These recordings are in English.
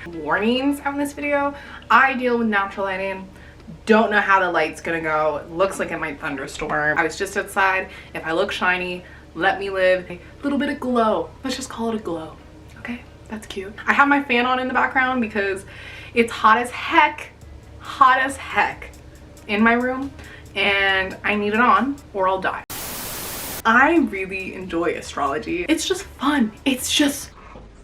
Warnings on this video. I deal with natural lighting. Don't know how the light's gonna go. It looks like it might thunderstorm. I was just outside. If I look shiny, let me live. A little bit of glow. Let's just call it a glow. Okay, that's cute. I have my fan on in the background because it's hot as heck in my room, and I need it on or I'll die. I really enjoy astrology. It's just fun. It's just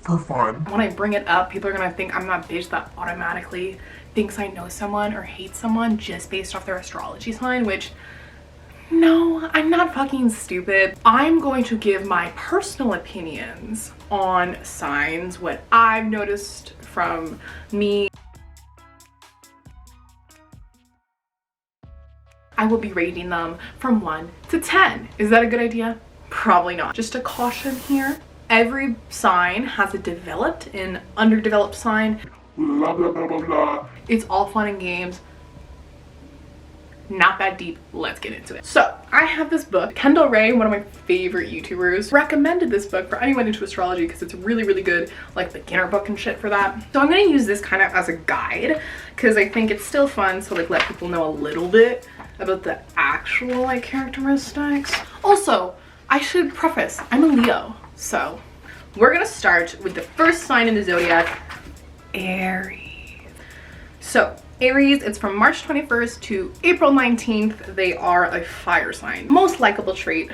for fun. When I bring it up, people are gonna think I'm that bitch that automatically thinks I know someone or hates someone just based off their astrology sign, which no, I'm not fucking stupid. I'm going to give my personal opinions on signs, what I've noticed from me. I will be rating them from 1 to 10. Is that a good idea? Probably not. Just a caution here. Every sign has a developed and underdeveloped sign. Blah, blah, blah, blah, blah. It's all fun and games. Not that deep. Let's get into it. So I have this book. Kendall Ray, one of my favorite YouTubers, recommended this book for anyone into astrology because it's really, really good, like beginner book and shit for that. So I'm gonna use this kind of as a guide because I think it's still fun to like let people know a little bit about the actual like characteristics. Also, I should preface, I'm a Leo. So we're gonna start with the first sign in the zodiac, Aries. So Aries, it's from March 21st to April 19th. They are a fire sign. Most likable trait,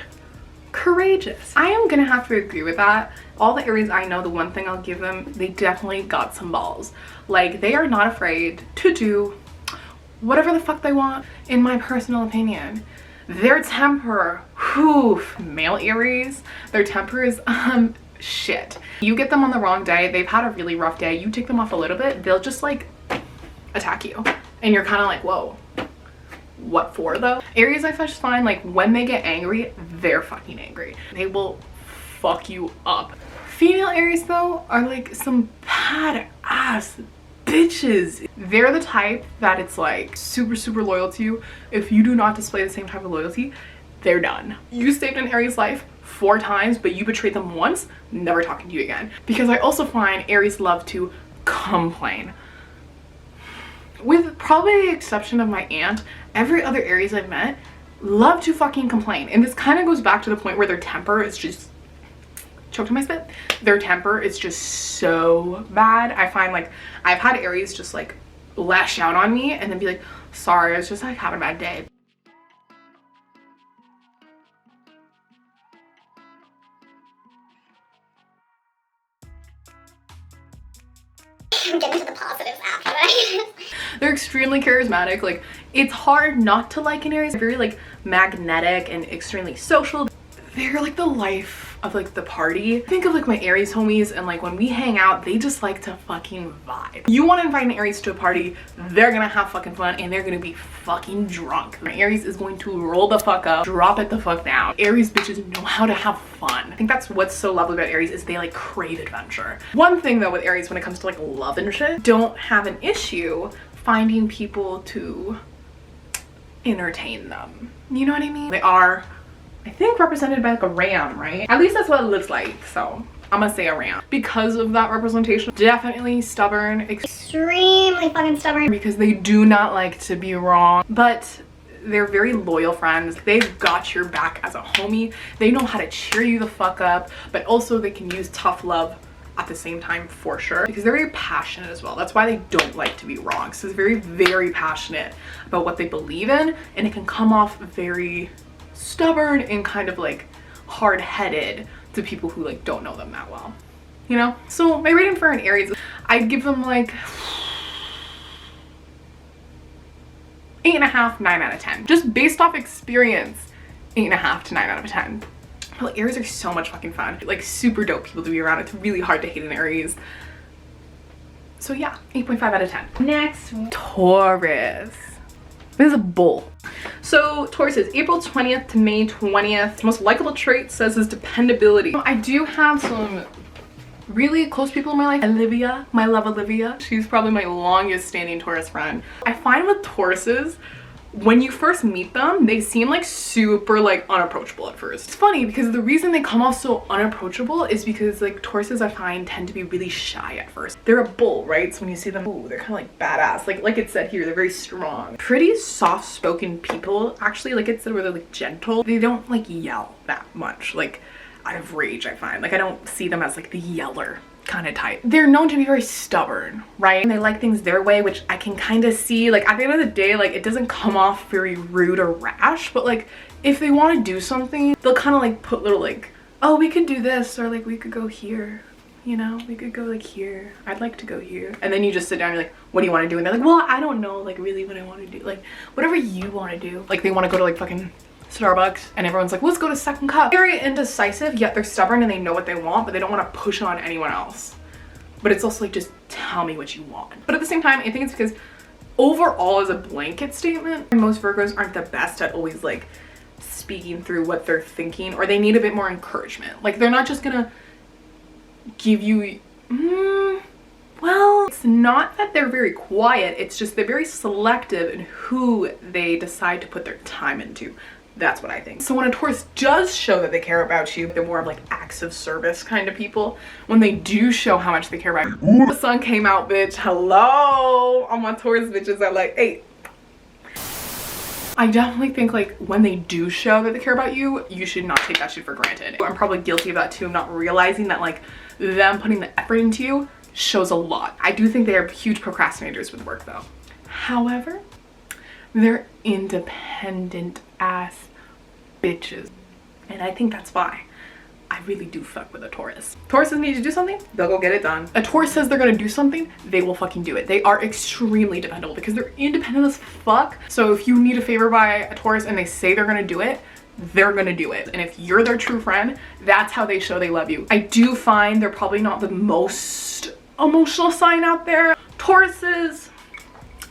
courageous. I am gonna have to agree with that. All the Aries I know, the one thing I'll give them, they definitely got some balls. Like, they are not afraid to do whatever the fuck they want, in my personal opinion. Their temper, whew, male Aries, their temper is shit. You get them on the wrong day, they've had a really rough day, you take them off a little bit, they'll just like attack you. And you're kind of like, whoa, what for though? Aries I just find like when they get angry, they're fucking angry. They will fuck you up. Female Aries though are like some badass bitches. They're the type that it's like super, super loyal to you. If you do not display the same type of loyalty, they're done. You saved an Aries life 4 times, but you betrayed them once, never talking to you again. Because I also find Aries love to complain. With probably the exception of my aunt, every other Aries I've met love to fucking complain. And this kind of goes back to the point where their temper is just, choked on my spit. Their temper is just so bad. I find like I've had Aries just like lash out on me and then be like, sorry, I was just like having a bad day. I'm getting to the positives after that. They're extremely charismatic. Like, it's hard not to like an Aries. They're very like magnetic and extremely social. They're like the life of like the party. Think of like my Aries homies, and like when we hang out, they just like to fucking vibe. You want to invite an Aries to a party, they're gonna have fucking fun and they're gonna be fucking drunk. My Aries is going to roll the fuck up, drop it the fuck down. Aries bitches know how to have fun. I think that's what's so lovely about Aries is they like crave adventure. One thing though with Aries when it comes to like love and shit, don't have an issue finding people to entertain them. You know what I mean? They are, I think, represented by like a ram, right? At least that's what it looks like, so I'm gonna say a ram. Because of that representation, definitely stubborn. Extremely fucking stubborn. Because they do not like to be wrong, but they're very loyal friends. They've got your back as a homie. They know how to cheer you the fuck up, but also they can use tough love at the same time for sure, because they're very passionate as well. That's why they don't like to be wrong. So they're very, very passionate about what they believe in, and it can come off very stubborn and kind of like hard-headed to people who like don't know them that well, you know? So my rating for an Aries, I'd give them like 8.5, 9 out of 10. Just based off experience, 8.5 to 9 out of 10. Like, Aries are so much fucking fun. Like, super dope people to be around. It's really hard to hate an Aries. So yeah, 8.5 out of 10. Next, Taurus. This is a bull. So Taurus is April 20th to May 20th. Most likable trait says is dependability. I do have some really close people in my life. Olivia, my love Olivia. She's probably my longest standing Taurus friend. I find with Tauruses, when you first meet them, they seem like super like unapproachable at first. It's funny because the reason they come off so unapproachable is because like Tauruses I find tend to be really shy at first. They're a bull, right? So when you see them, ooh, they're kind of like badass. Like it said here, they're very strong. Pretty soft-spoken people, actually, like it said, where they're like gentle. They don't like yell that much, like out of rage, I find. Like I don't see them as like the yeller kind of type. They're known to be very stubborn, right? And they like things their way, which I can kind of see. Like at the end of the day, like it doesn't come off very rude or rash, but like if they want to do something, they'll kind of like put little like, oh, we could do this, or like we could go here, you know, we could go like here, I'd like to go here. And then you just sit down and you're like, what do you want to do? And they're like, well, I don't know like really what I want to do, like whatever you want to do. Like they want to go to like fucking Starbucks and everyone's like, let's go to Second Cup. Very indecisive, yet they're stubborn and they know what they want, but they don't want to push it on anyone else. But it's also like, just tell me what you want. But at the same time, I think it's because overall as a blanket statement, most Virgos aren't the best at always like speaking through what they're thinking, or they need a bit more encouragement. Like they're not just gonna give you, well, it's not that they're very quiet, it's just they're very selective in who they decide to put their time into. That's what I think. So when a Taurus does show that they care about you, they're more of like acts of service kind of people. When they do show how much they care about you, the sun came out, bitch. Hello, all my Taurus bitches are like, hey. I definitely think like when they do show that they care about you, you should not take that shit for granted. I'm probably guilty of that too, not realizing that like them putting the effort into you shows a lot. I do think they are huge procrastinators with work though. However, they're independent ass bitches. And I think that's why I really do fuck with a Taurus. Tauruses need to do something, they'll go get it done. A Taurus says they're gonna do something, they will fucking do it. They are extremely dependable because they're independent as fuck. So if you need a favor by a Taurus and they say they're gonna do it, they're gonna do it. And if you're their true friend, that's how they show they love you. I do find they're probably not the most emotional sign out there. Tauruses,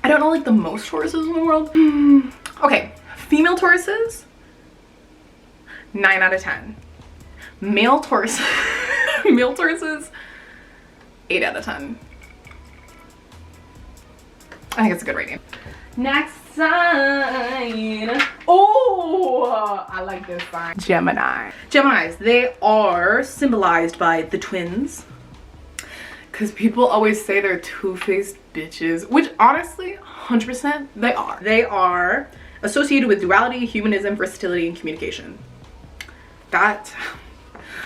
I don't know like the most Tauruses in the world. Okay, female Tauruses, 9 out of 10. Male Taurus, male Tauruses, 8 out of 10. I think it's a good rating. Next sign. Oh, I like this sign. Gemini. Geminis, they are symbolized by the twins. Because people always say they're two-faced bitches, which honestly, 100% they are. They are associated with duality, humanism, versatility, and communication. That,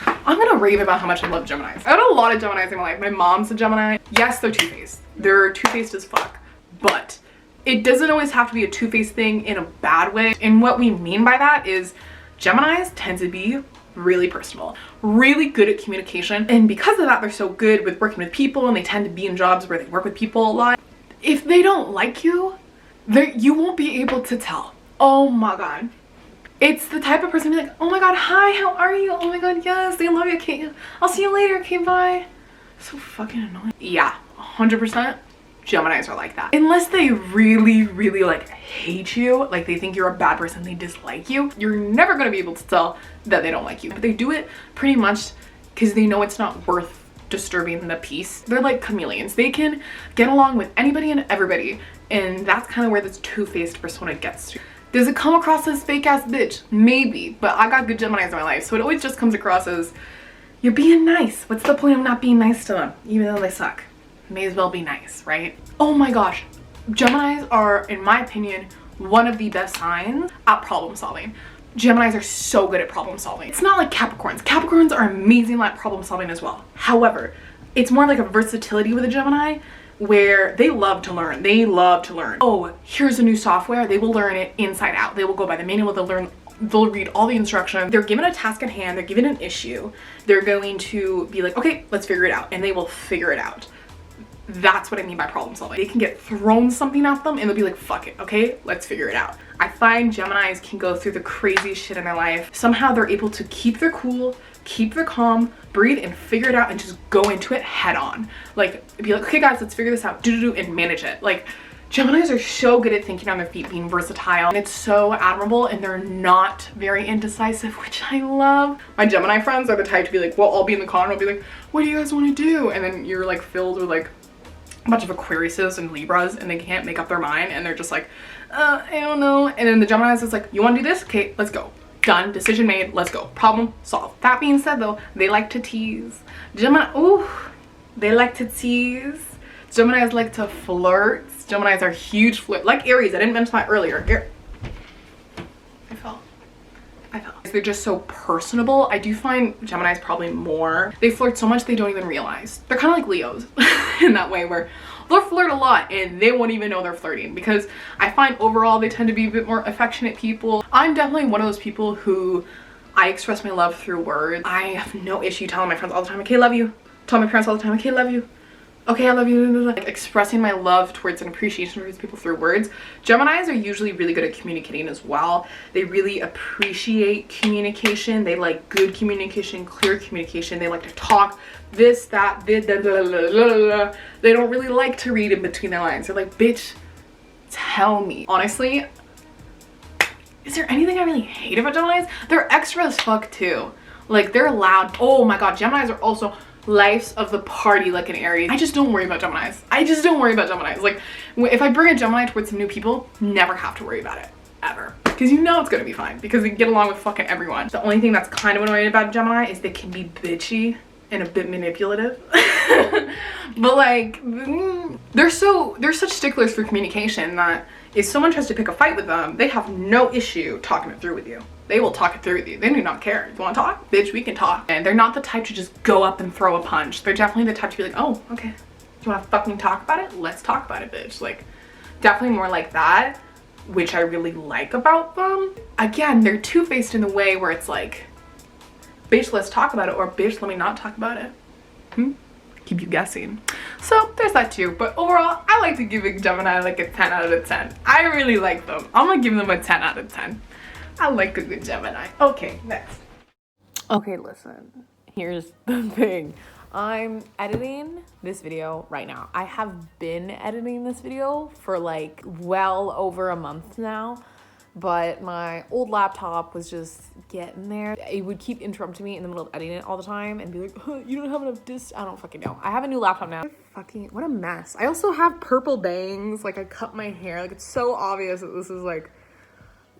I'm gonna rave about how much I love Geminis. I had a lot of Geminis in my life. My mom's a Gemini. Yes, they're two-faced. They're two-faced as fuck. But it doesn't always have to be a two-faced thing in a bad way. And what we mean by that is Geminis tend to be really personal, really good at communication. And because of that, they're so good with working with people and they tend to be in jobs where they work with people a lot. If they don't like you, you won't be able to tell. Oh my God. It's the type of person to be like, oh my God, hi, how are you? Oh my God, yes, they love you. Okay, I'll see you later. Okay, bye. So fucking annoying. Yeah, 100%. Geminis are like that. Unless they really, really like hate you, like they think you're a bad person, they dislike you, you're never gonna be able to tell that they don't like you. But they do it pretty much because they know it's not worth disturbing the peace. They're like chameleons. They can get along with anybody and everybody. And that's kind of where this two-faced persona gets to. Does it come across as fake ass bitch? Maybe, but I got good Geminis in my life. So it always just comes across as you're being nice. What's the point of not being nice to them? Even though they suck. May as well be nice, right? Oh my gosh. Geminis are, in my opinion, one of the best signs at problem solving. Geminis are so good at problem solving. It's not like Capricorns. Capricorns are amazing at problem solving as well. However, it's more like a versatility with a Gemini where they love to learn. They love to learn. Oh, here's a new software. They will learn it inside out. They will go by the manual. They'll read all the instructions. They're given a task at hand. They're given an issue. They're going to be like, okay, let's figure it out. And they will figure it out. That's what I mean by problem solving. They can get thrown something at them and they'll be like, fuck it, okay, let's figure it out. I find Geminis can go through the craziest shit in their life. Somehow they're able to keep their cool, keep their calm, breathe and figure it out and just go into it head on. Like, be like, okay guys, let's figure this out, and manage it. Like, Geminis are so good at thinking on their feet, being versatile, and it's so admirable, and they're not very indecisive, which I love. My Gemini friends are the type to be like, well, I'll be in the car and I'll be like, what do you guys want to do? And then you're like filled with like a bunch of Aquariuses and Libras, and they can't make up their mind, and they're just like, I don't know. And then the Geminis is like, you want to do this? Okay, let's go. Done, decision made, let's go. Problem solved. That being said though, they like to tease. Gemini, ooh, they like to tease. Geminis like to flirt. Geminis are huge flirt, like Aries. I didn't mention that earlier. I fell. They're just so personable. I do find Geminis probably more. They flirt so much they don't even realize. They're kind of like Leos in that way, where they'll flirt a lot and they won't even know they're flirting, because I find overall they tend to be a bit more affectionate people. I'm definitely one of those people who I express my love through words. I have no issue telling my friends all the time, okay, love you. Tell my parents all the time, okay, love you. Okay, I love you. Like expressing my love towards an appreciation towards people through words. Geminis are usually really good at communicating as well. They really appreciate communication. They like good communication, clear communication. They like to talk this, that, this, blah, blah, blah, blah, blah. They don't really like to read in between the lines. They're like, bitch, tell me. Honestly, is there anything I really hate about Geminis? They're extra as fuck too. Like they're loud. Oh my god, Geminis are also lives of the party like an Aries. I just don't worry about Geminis. Like if I bring a Gemini towards some new people, never have to worry about it ever, because you know it's gonna be fine, because they get along with fucking everyone. The only thing that's kind of annoying about Gemini is they can be bitchy and a bit manipulative. But like they're such sticklers for communication that if someone tries to pick a fight with them, they have no issue talking it through with you. They will talk it through with you. They do not care. You want to talk? Bitch, we can talk. And they're not the type to just go up and throw a punch. They're definitely the type to be like, oh, okay. You want to fucking talk about it? Let's talk about it, bitch. Like, definitely more like that, which I really like about them. Again, they're two-faced in the way where it's like, bitch, let's talk about it, or bitch, let me not talk about it. Keep you guessing. So there's that too. But overall, I like to give a Gemini like a 10 out of 10. I really like them. I'm gonna give them a 10 out of 10. I like a good Gemini. Okay, next. Okay, listen. Here's the thing. I'm editing this video right now. I have been editing this video for like well over a month now, but my old laptop was just getting there. It would keep interrupting me in the middle of editing it all the time and be like, huh, you don't have enough disk. I don't fucking know. I have a new laptop now. Fucking, what a mess. I also have purple bangs. Like I cut my hair. Like it's so obvious that this is like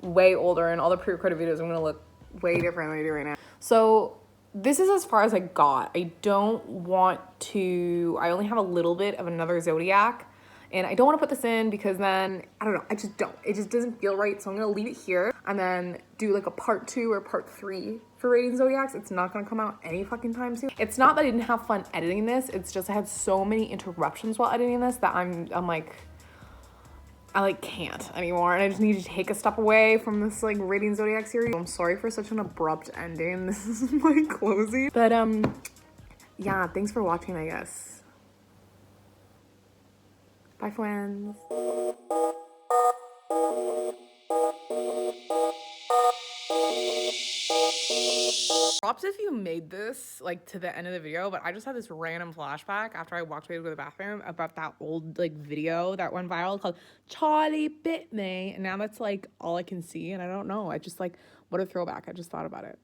way older, and all the pre-recorded videos I'm gonna look way different than I do right now. So this is as far as I got. I only have a little bit of another zodiac, and I don't want to put this in because then, I don't know, it just doesn't feel right. So I'm gonna leave it here and then do like a part 2 or part 3 for rating zodiacs. It's not gonna come out any fucking time soon. It's not that I didn't have fun editing this, it's just I had so many interruptions while editing this that I'm like, I like can't anymore, and I just need to take a step away from this like rating zodiac series. I'm sorry for such an abrupt ending. This is my closing. But yeah, thanks for watching, I guess. Bye, friends. Props if you made this like to the end of the video, but I just had this random flashback after I walked away to go to the bathroom about that old like video that went viral called Charlie Bit Me, and now that's like all I can see, and I don't know, I just like, what a throwback. I just thought about it.